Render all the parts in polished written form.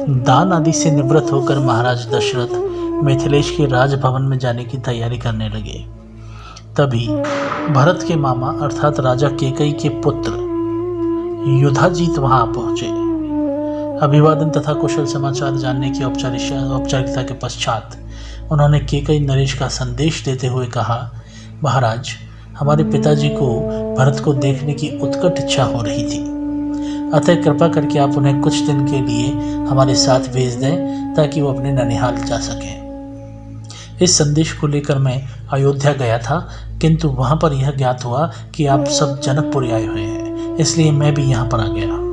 दान आदि से निवृत्त होकर महाराज दशरथ मिथिलेश के राजभवन में जाने की तैयारी करने लगे। तभी भरत के मामा अर्थात राजा केकई के पुत्र युधाजीत वहां पहुंचे। अभिवादन तथा कुशल समाचार जानने की औपचारिकता के पश्चात उन्होंने केकई नरेश का संदेश देते हुए कहा, महाराज, हमारे पिताजी को भरत को देखने की उत्कट इच्छा हो रही थी, अतः कृपा करके आप उन्हें कुछ दिन के लिए हमारे साथ भेज दें ताकि वो अपने ननिहाल जा सकें। इस संदेश को लेकर मैं अयोध्या गया था, किंतु वहां पर यह ज्ञात हुआ कि आप सब जनकपुरी आए हुए हैं, इसलिए मैं भी यहाँ पर आ गया।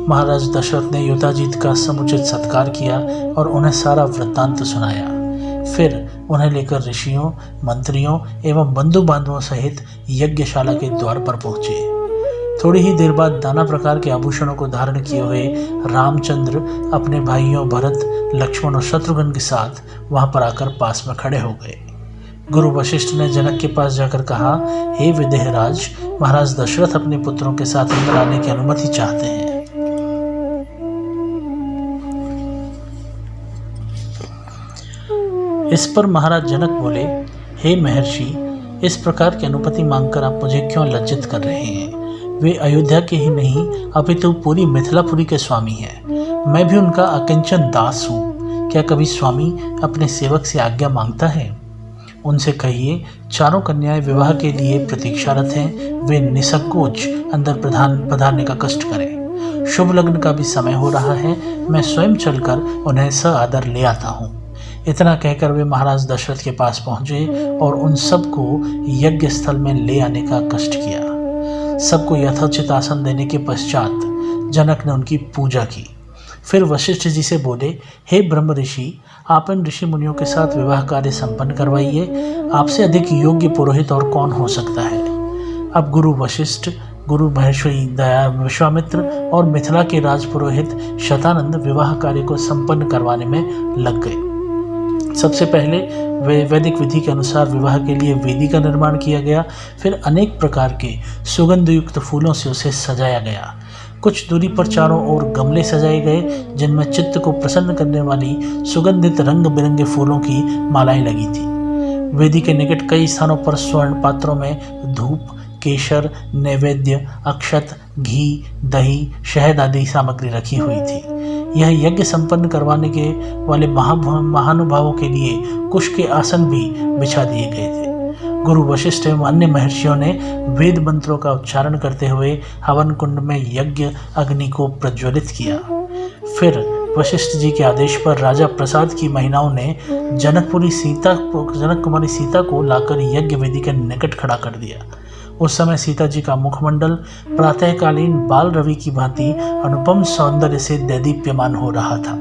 महाराज दशरथ ने युधाजीत का समुचित सत्कार किया और उन्हें सारा वृत्तांत सुनाया। फिर उन्हें लेकर ऋषियों, मंत्रियों एवं बंधु बांधवों सहित यज्ञशाला के द्वार पर पहुंचे। थोड़ी ही देर बाद नाना प्रकार के आभूषणों को धारण किए हुए रामचंद्र अपने भाइयों भरत, लक्ष्मण और शत्रुघ्न के साथ वहां पर आकर पास में खड़े हो गए। गुरु वशिष्ठ ने जनक के पास जाकर कहा, हे विदेहराज, महाराज दशरथ अपने पुत्रों के साथ अंदर आने की अनुमति चाहते हैं। इस पर महाराज जनक बोले, हे महर्षि, इस प्रकार की अनुमति मांगकर आप मुझे क्यों लज्जित कर रहे हैं? वे अयोध्या के ही नहीं अपितु पूरी मिथिलापुरी के स्वामी हैं। मैं भी उनका अकिंचन दास हूँ। क्या कभी स्वामी अपने सेवक से आज्ञा मांगता है? उनसे कहिए, चारों कन्याएं विवाह के लिए प्रतीक्षारत हैं, वे निसंकोच अंदर पधारने का कष्ट करें। शुभ लग्न का भी समय हो रहा है, मैं स्वयं चलकर उन्हें सआदर ले आता हूँ। इतना कहकर वे महाराज दशरथ के पास पहुंचे और उन सबको यज्ञ स्थल में ले आने का कष्ट किया। सबको यथोचित आसन देने के पश्चात जनक ने उनकी पूजा की। फिर वशिष्ठ जी से बोले, हे ब्रह्म ऋषि, आप इन ऋषि मुनियों के साथ विवाह कार्य संपन्न करवाइए। आपसे अधिक योग्य पुरोहित और कौन हो सकता है? अब गुरु वशिष्ठ, गुरु महेश्वरी दया विश्वामित्र और मिथिला के राज पुरोहित शतानंद विवाह कार्य को संपन्न करवाने में लग गए। सबसे पहले वैदिक विधि के अनुसार विवाह के लिए वेदी का निर्माण किया गया। फिर अनेक प्रकार के सुगंध युक्त फूलों से उसे सजाया गया। कुछ दूरी पर चारों ओर गमले सजाए गए, जिनमें चित्त को प्रसन्न करने वाली सुगंधित रंग बिरंगे फूलों की मालाएं लगी थी। वेदी के निकट कई स्थानों पर स्वर्ण पात्रों में धूप, केशर, नैवेद्य, अक्षत, घी, दही, शहद आदि सामग्री रखी हुई थी। यह यज्ञ संपन्न करवाने के वाले महानुभावों के लिए कुश के आसन भी बिछा दिए गए थे। गुरु वशिष्ठ एवं अन्य महर्षियों ने वेद मंत्रों का उच्चारण करते हुए हवन कुंड में यज्ञ अग्नि को प्रज्वलित किया। फिर वशिष्ठ जी के आदेश पर राजा प्रसाद की महिलाओं ने जनक कुमारी सीता को लाकर यज्ञ वेदी के निकट खड़ा कर दिया। उस समय सीता जी का मुखमंडल प्रातःकालीन बाल रवि की भांति अनुपम सौंदर्य से दैदीप्यमान हो रहा था।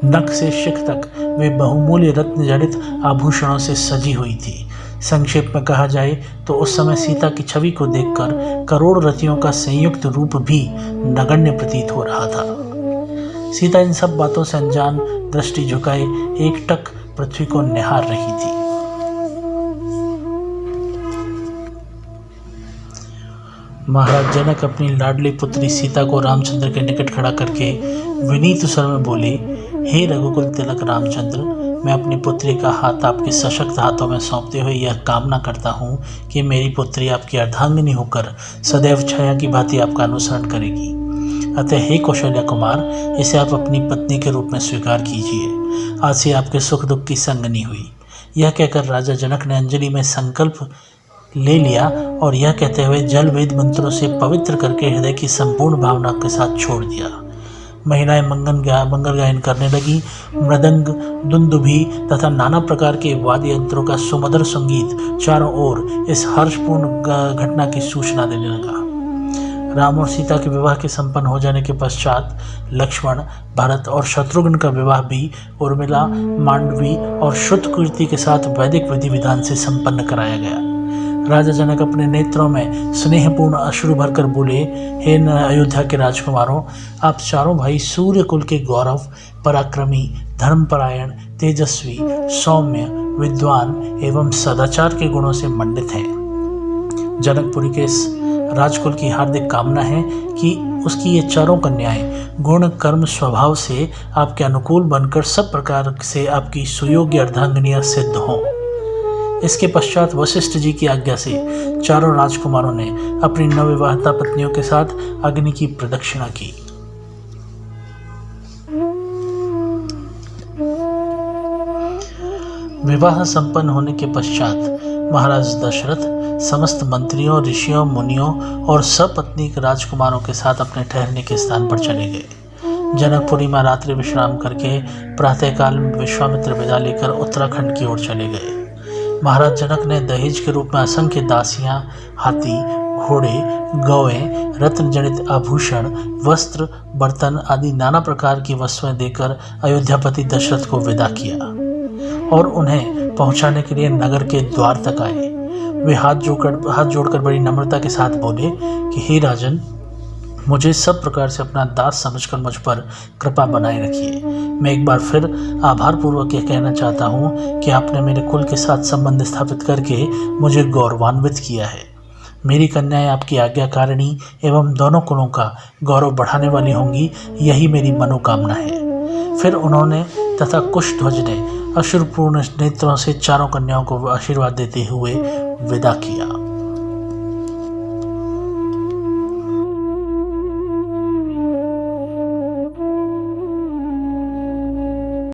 नख से शिख तक वे बहुमूल्य रत्न जड़ित आभूषणों से सजी हुई थी। संक्षेप में कहा जाए तो उस समय सीता की छवि को देखकर करोड़ रतियों का संयुक्त रूप भी नगण्य प्रतीत हो रहा था। सीता इन सब बातों से अनजान दृष्टि झुकाए एकटक पृथ्वी को निहार रही थी। महाराज जनक अपनी लाडली पुत्री सीता को रामचंद्र के निकट खड़ा करके विनीत स्वर में बोले, हे रघुकुल तिलक रामचंद्र, मैं अपनी पुत्री का हाथ आपके सशक्त हाथों में सौंपते हुए यह कामना करता हूँ कि मेरी पुत्री आपकी अर्धांगिनी होकर सदैव छाया की भांति आपका अनुसरण करेगी। अतः हे कौशल्या कुमार, इसे आप अपनी पत्नी के रूप में स्वीकार कीजिए। आज से आपके सुख दुख की संगनी हुई। यह कहकर राजा जनक ने अंजलि में संकल्प ले लिया और यह कहते हुए जल वेद मंत्रों से पवित्र करके हृदय की संपूर्ण भावना के साथ छोड़ दिया। महिलाएं मंगल गायन करने लगी। मृदंग, दुंदुभी तथा नाना प्रकार के वाद्य यंत्रों का सुमधुर संगीत चारों ओर इस हर्षपूर्ण घटना की सूचना देने लगा। राम और सीता के विवाह के संपन्न हो जाने के पश्चात लक्ष्मण, भरत और शत्रुघ्न का विवाह भी उर्मिला, मांडवी और श्रुतकीर्ति के साथ वैदिक विधि विधान से संपन्न कराया गया। राजा जनक अपने नेत्रों में स्नेहपूर्ण अश्रु भरकर बोले, हे अयोध्या के राजकुमारों, आप चारों भाई सूर्य कुल के गौरव, पराक्रमी, धर्मपरायण, तेजस्वी, सौम्य, विद्वान एवं सदाचार के गुणों से मंडित हैं। जनकपुरी के इस राजकुल की हार्दिक कामना है कि उसकी ये चारों कन्याएं गुण कर्म स्वभाव से आपके अनुकूल बनकर सब प्रकार से आपकी सुयोग्य अर्धांगिनियां सिद्ध हों। इसके पश्चात वशिष्ठ जी की आज्ञा से चारों राजकुमारों ने अपनी नवविवाहिता पत्नियों के साथ अग्नि की प्रदक्षिणा की। विवाह संपन्न होने के पश्चात महाराज दशरथ समस्त मंत्रियों, ऋषियों, मुनियों और सपत्नीक राजकुमारों के साथ अपने ठहरने के स्थान पर चले गए। जनकपुरी में रात्रि विश्राम करके प्रातःकाल विश्वामित्र विदा लेकर उत्तराखंड की ओर चले गए। महाराज जनक ने दहेज के रूप में असंख्य दासियां, हाथी, घोड़े, गौएं, रत्न जनित आभूषण, वस्त्र, बर्तन आदि नाना प्रकार की वस्तुएं देकर अयोध्यापति दशरथ को विदा किया और उन्हें पहुंचाने के लिए नगर के द्वार तक आए। वे हाथ जोड़कर बड़ी नम्रता के साथ बोले कि हे राजन, मुझे सब प्रकार से अपना दास समझकर मुझ पर कृपा बनाए रखिए। मैं एक बार फिर आभार पूर्वक यह कहना चाहता हूँ कि आपने मेरे कुल के साथ संबंध स्थापित करके मुझे गौरवान्वित किया है। मेरी कन्याएं आपकी आज्ञाकारिणी एवं दोनों कुलों का गौरव बढ़ाने वाली होंगी, यही मेरी मनोकामना है। फिर उन्होंने तथा कुशध्वज ने अश्रुपूर्ण नेत्रों से चारों कन्याओं को आशीर्वाद देते हुए विदा किया।